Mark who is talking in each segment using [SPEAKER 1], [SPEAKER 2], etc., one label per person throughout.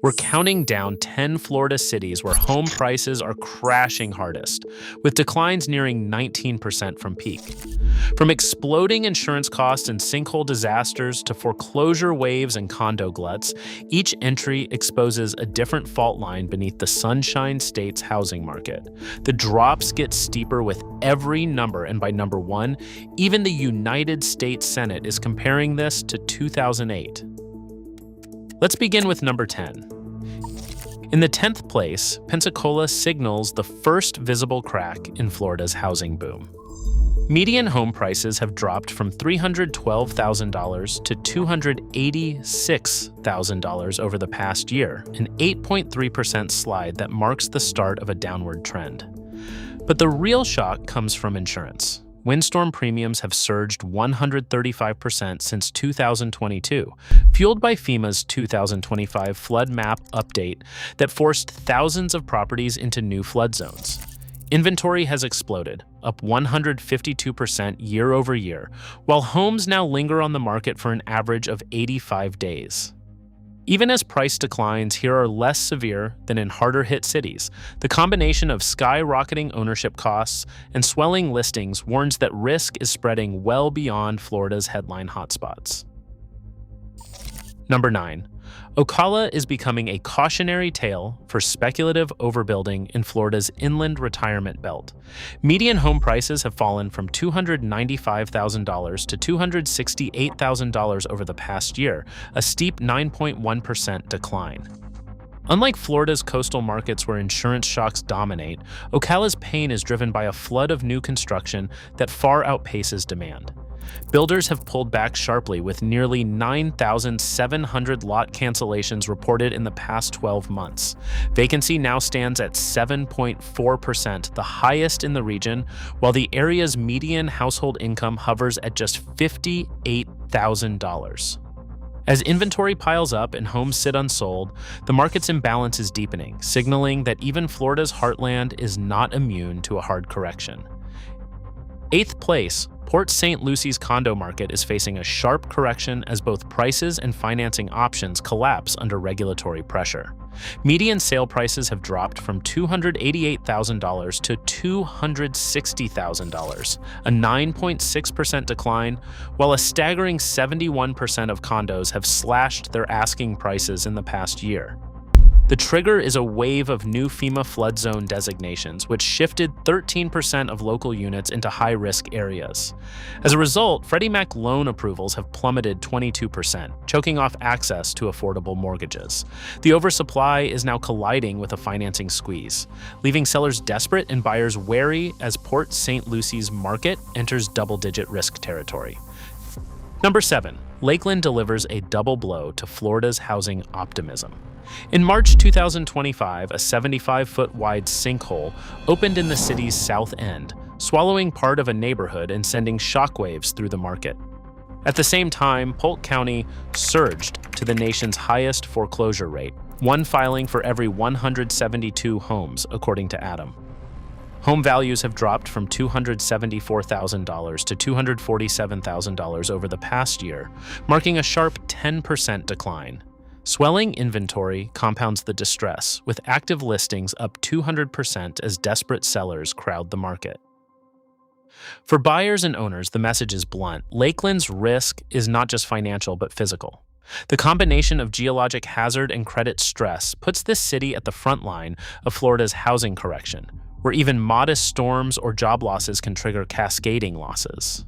[SPEAKER 1] We're counting down 10 Florida cities where home prices are crashing hardest, with declines nearing 19% from peak. From exploding insurance costs and sinkhole disasters to foreclosure waves and condo gluts, each entry exposes a different fault line beneath the Sunshine State's housing market. The drops get steeper with every number, and by number 1, even the United States Senate is comparing this to 2008. Let's begin with number 10. In the 10th place, Pensacola signals the first visible crack in Florida's housing boom. Median home prices have dropped from $312,000 to $286,000 over the past year, an 8.3% slide that marks the start of a downward trend. But the real shock comes from insurance. Windstorm premiums have surged 135% since 2022, fueled by FEMA's 2025 flood map update that forced thousands of properties into new flood zones. Inventory has exploded, up 152% year over year, while homes now linger on the market for an average of 85 days. Even as price declines here are less severe than in harder-hit cities, the combination of skyrocketing ownership costs and swelling listings warns that risk is spreading well beyond Florida's headline hotspots. Number 9. Ocala is becoming a cautionary tale for speculative overbuilding in Florida's inland retirement belt. Median home prices have fallen from $295,000 to $268,000 over the past year, a steep 9.1% decline. Unlike Florida's coastal markets where insurance shocks dominate, Ocala's pain is driven by a flood of new construction that far outpaces demand. Builders have pulled back sharply with nearly 9,700 lot cancellations reported in the past 12 months. Vacancy now stands at 7.4%, the highest in the region, while the area's median household income hovers at just $58,000. As inventory piles up and homes sit unsold, the market's imbalance is deepening, signaling that even Florida's heartland is not immune to a hard correction. 8th place, Port St Lucie's condo market is facing a sharp correction as both prices and financing options collapse under regulatory pressure. Median sale prices have dropped from $288,000 to $260,000, a 9.6% decline, while a staggering 71% of condos have slashed their asking prices in the past year. The trigger is a wave of new FEMA flood zone designations, which shifted 13% of local units into high-risk areas. As a result, Freddie Mac loan approvals have plummeted 22%, choking off access to affordable mortgages. The oversupply is now colliding with a financing squeeze, leaving sellers desperate and buyers wary as Port St Lucie's market enters double-digit risk territory. Number 7. Lakeland delivers a double blow to Florida's housing optimism. In March 2025, a 75-foot wide sinkhole opened in the city's south end, swallowing part of a neighborhood and sending shockwaves through the market. At the same time, Polk County surged to the nation's highest foreclosure rate, one filing for every 172 homes, according to Adam. Home values have dropped from $274,000 to $247,000 over the past year, marking a sharp 10% decline. Swelling inventory compounds the distress, with active listings up 200% as desperate sellers crowd the market. For buyers and owners, the message is blunt. Lakeland's risk is not just financial but physical. The combination of geologic hazard and credit stress puts this city at the front line of Florida's housing correction, where even modest storms or job losses can trigger cascading losses.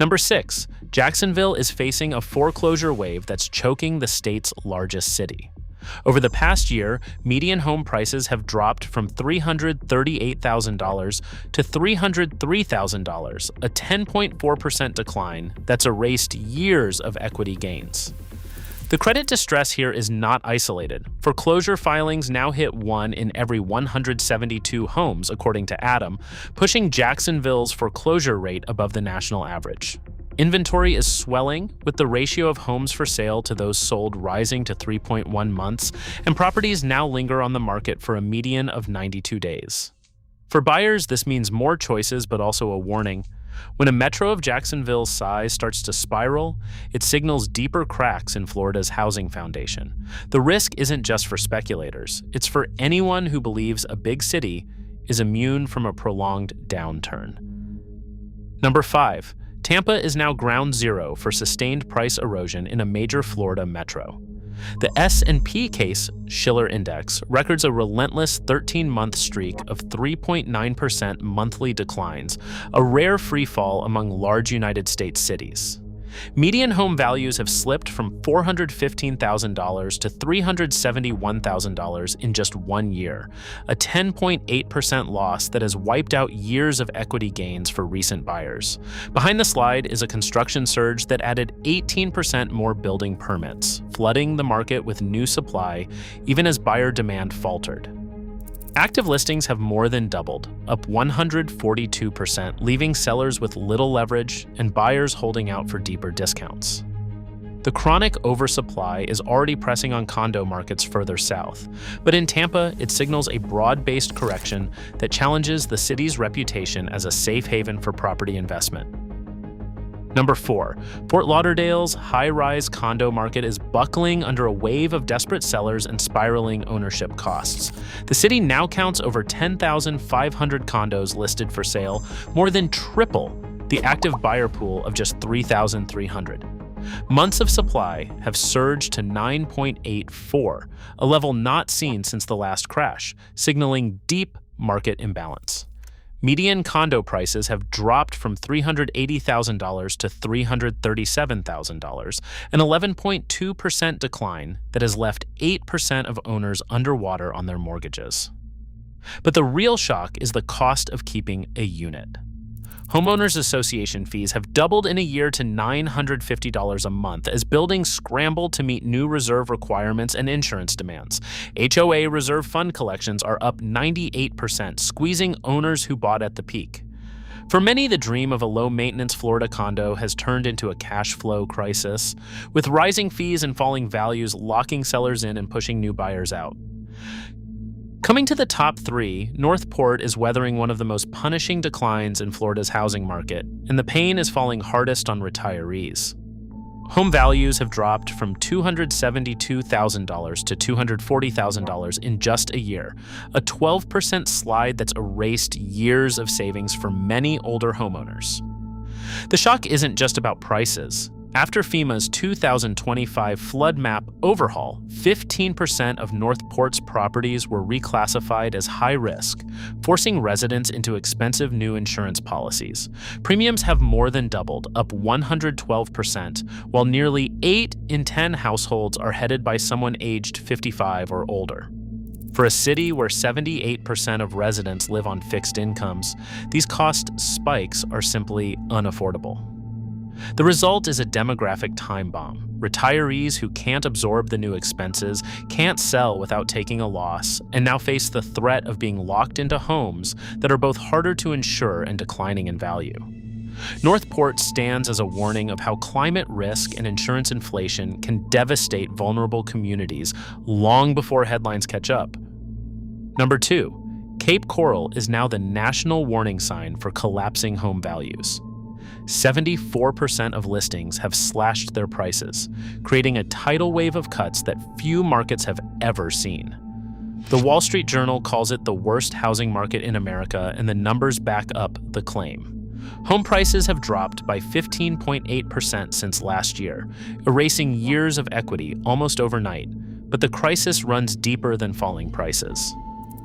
[SPEAKER 1] Number 6. Jacksonville is facing a foreclosure wave that's choking the state's largest city. Over the past year, median home prices have dropped from $338,000 to $303,000, a 10.4% decline that's erased years of equity gains. The credit distress here is not isolated. Foreclosure filings now hit 1 in every 172 homes, according to Adam, pushing Jacksonville's foreclosure rate above the national average. Inventory is swelling, with the ratio of homes for sale to those sold rising to 3.1 months, and properties now linger on the market for a median of 92 days. For buyers, this means more choices, but also a warning. When a metro of Jacksonville's size starts to spiral, it signals deeper cracks in Florida's housing foundation. The risk isn't just for speculators, it's for anyone who believes a big city is immune from a prolonged downturn. Number 5. Tampa is now ground zero for sustained price erosion in a major Florida metro. The S&P Case Shiller Index records a relentless 13-month streak of 3.9% monthly declines, a rare free fall among large United States cities. Median home values have slipped from $415,000 to $371,000 in just 1 year, a 10.8% loss that has wiped out years of equity gains for recent buyers. Behind the slide is a construction surge that added 18% more building permits, flooding the market with new supply even as buyer demand faltered. Active listings have more than doubled, up 142%, leaving sellers with little leverage and buyers holding out for deeper discounts. The chronic oversupply is already pressing on condo markets further south, but in Tampa, it signals a broad-based correction that challenges the city's reputation as a safe haven for property investment. Number 4. Fort Lauderdale's high-rise condo market is buckling under a wave of desperate sellers and spiraling ownership costs. The city now counts over 10,500 condos listed for sale, more than triple the active buyer pool of just 3,300. Months of supply have surged to 9.84, a level not seen since the last crash, signaling deep market imbalance. Median condo prices have dropped from $380,000 to $337,000, an 11.2% decline that has left 8% of owners underwater on their mortgages. But the real shock is the cost of keeping a unit. Homeowners Association fees have doubled in a year to $950 a month as buildings scramble to meet new reserve requirements and insurance demands. HOA reserve fund collections are up 98%, squeezing owners who bought at the peak. For many, the dream of a low-maintenance Florida condo has turned into a cash flow crisis, with rising fees and falling values locking sellers in and pushing new buyers out. Coming to the top 3, Northport is weathering one of the most punishing declines in Florida's housing market, and the pain is falling hardest on retirees. Home values have dropped from $272,000 to $240,000 in just a year, a 12% slide that's erased years of savings for many older homeowners. The shock isn't just about prices. After FEMA's 2025 flood map overhaul, 15% of Northport's properties were reclassified as high risk, forcing residents into expensive new insurance policies. Premiums have more than doubled, up 112%, while nearly 8 in 10 households are headed by someone aged 55 or older. For a city where 78% of residents live on fixed incomes, these cost spikes are simply unaffordable. The result is a demographic time bomb. Retirees who can't absorb the new expenses, can't sell without taking a loss, and now face the threat of being locked into homes that are both harder to insure and declining in value. Northport stands as a warning of how climate risk and insurance inflation can devastate vulnerable communities long before headlines catch up. Number 2, Capecoral is now the national warning sign for collapsing home values. 74% of listings have slashed their prices, creating a tidal wave of cuts that few markets have ever seen. The Wall Street Journal calls it the worst housing market in America, and the numbers back up the claim. Home prices have dropped by 15.8% since last year, erasing years of equity almost overnight, but the crisis runs deeper than falling prices.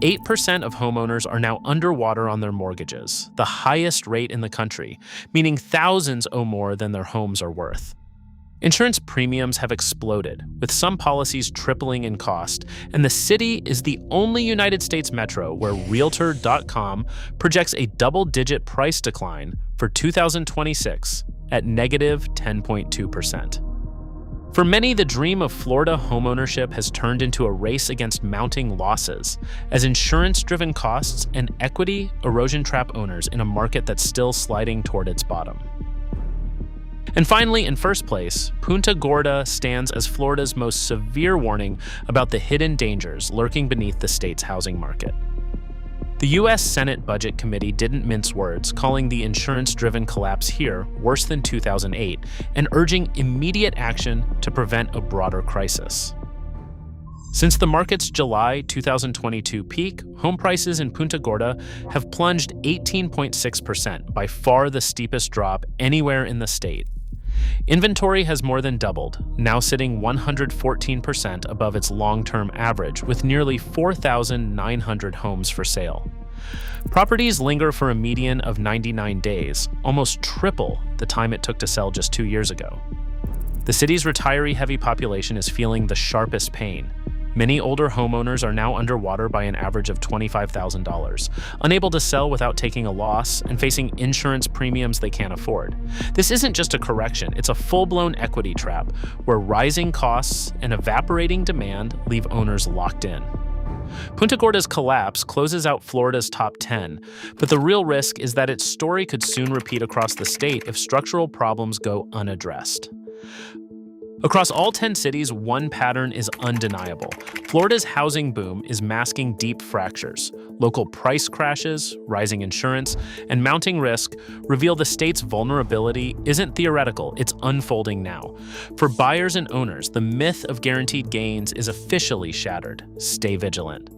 [SPEAKER 1] 8% of homeowners are now underwater on their mortgages, the highest rate in the country, meaning thousands owe more than their homes are worth. Insurance premiums have exploded, with some policies tripling in cost, and the city is the only United States metro where Realtor.com projects a double-digit price decline for 2026 at negative 10.2%. For many, the dream of Florida homeownership has turned into a race against mounting losses, as insurance-driven costs and equity erosion trap owners in a market that's still sliding toward its bottom. And finally, in first place, Punta Gorda stands as Florida's most severe warning about the hidden dangers lurking beneath the state's housing market. The U.S. Senate Budget Committee didn't mince words, calling the insurance-driven collapse here worse than 2008 and urging immediate action to prevent a broader crisis. Since the market's July 2022 peak, home prices in Punta Gorda have plunged 18.6%, by far the steepest drop anywhere in the state. Inventory has more than doubled, now sitting 114% above its long-term average, with nearly 4,900 homes for sale. Properties linger for a median of 99 days, almost triple the time it took to sell just 2 years ago. The city's retiree-heavy population is feeling the sharpest pain. Many older homeowners are now underwater by an average of $25,000, unable to sell without taking a loss and facing insurance premiums they can't afford. This isn't just a correction, it's a full-blown equity trap where rising costs and evaporating demand leave owners locked in. Punta Gorda's collapse closes out Florida's top 10, but the real risk is that its story could soon repeat across the state if structural problems go unaddressed. Across all 10 cities, one pattern is undeniable. Florida's housing boom is masking deep fractures. Local price crashes, rising insurance, and mounting risk reveal the state's vulnerability isn't theoretical, it's unfolding now. For buyers and owners, the myth of guaranteed gains is officially shattered. Stay vigilant.